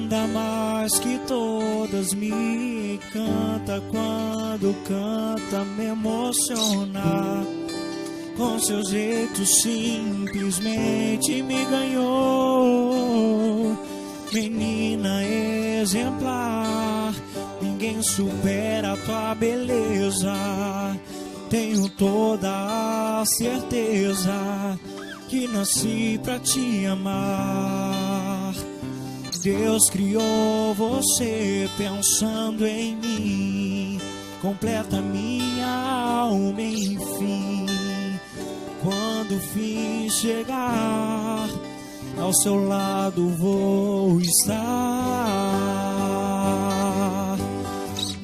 linda mais que todas, me encanta quando canta, me emociona. Com seu jeito simplesmente me ganhou. Menina exemplar, ninguém supera a tua beleza. Tenho toda a certeza que nasci pra te amar. Deus criou você pensando em mim, completa minha alma enfim. Quando o fim chegar, ao seu lado vou estar.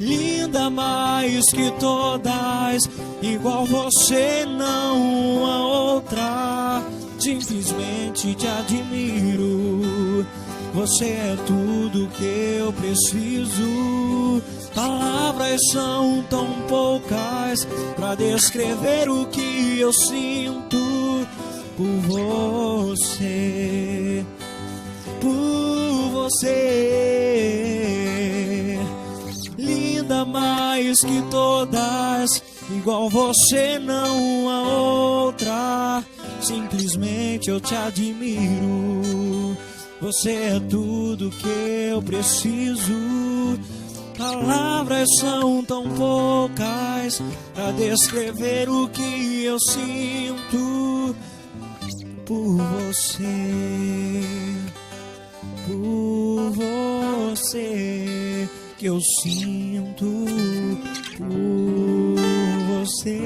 Linda mais que todas, igual você não há outra. Simplesmente te admiro, você é tudo que eu preciso. Palavras são tão poucas pra descrever o que eu sinto por você, por você. Linda mais que todas, igual você não há outra. Simplesmente eu te admiro, você é tudo que eu preciso. Palavras são tão poucas pra descrever o que eu sinto por você, por você, que eu sinto por você.